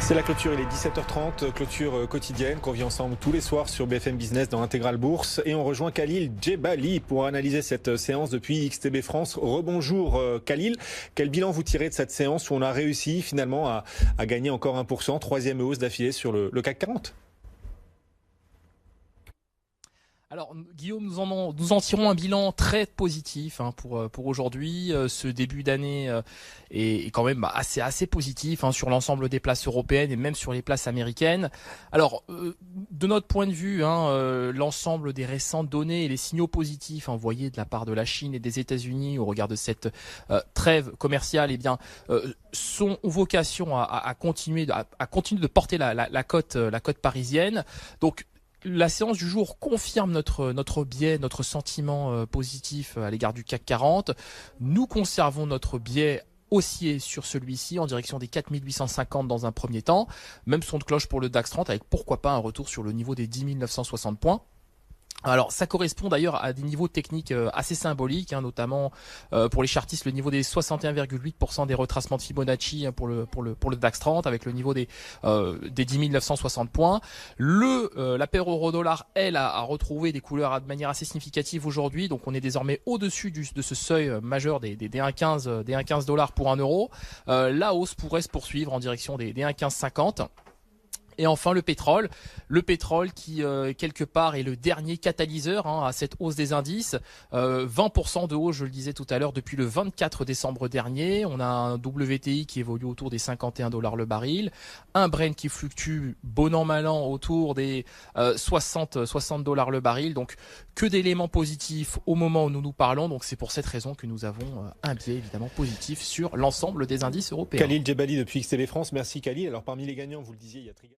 C'est la clôture, il est 17h30, clôture quotidienne qu'on vit ensemble tous les soirs sur BFM Business dans Intégral Bourse. Et on rejoint Khalil Djebali pour analyser cette séance depuis XTB France. Rebonjour Khalil, quel bilan vous tirez de cette séance où on a réussi finalement à gagner encore 1%, troisième hausse d'affilée sur le CAC 40? Alors Guillaume, nous en tirons un bilan très positif pour aujourd'hui. Ce début d'année est quand même assez positif sur l'ensemble des places européennes et même sur les places américaines. Alors de notre point de vue, l'ensemble des récentes données et les signaux positifs envoyés de la part de la Chine et des États-Unis au regard de cette trêve commerciale, ont vocation à continuer de porter la cote parisienne. Donc la séance du jour confirme notre biais, notre sentiment positif à l'égard du CAC 40. Nous conservons notre biais haussier sur celui-ci en direction des 4850 dans un premier temps. Même son de cloche pour le DAX 30 avec pourquoi pas un retour sur le niveau des 10 960 points. Alors ça correspond d'ailleurs à des niveaux techniques assez symboliques, notamment pour les chartistes le niveau des 61,8% des retracements de Fibonacci pour le DAX 30 avec le niveau des 10 960 points. La paire euro-dollar, elle, a retrouvé des couleurs de manière assez significative aujourd'hui, donc on est désormais au-dessus de ce seuil majeur des 1,15 dollars pour 1 euro. La hausse pourrait se poursuivre en direction des 1,1550. Et enfin le pétrole qui quelque part est le dernier catalyseur à cette hausse des indices. 20% de hausse, je le disais tout à l'heure, depuis le 24 décembre dernier. On a un WTI qui évolue autour des 51 $ le baril, un Brent qui fluctue bon an mal an autour des 60 $ le baril. Donc que d'éléments positifs au moment où nous parlons. Donc c'est pour cette raison que nous avons un biais évidemment positif sur l'ensemble des indices européens. Khalil Djebali depuis XTB France, merci Khalil. Alors parmi les gagnants, vous le disiez, il y a Trigger.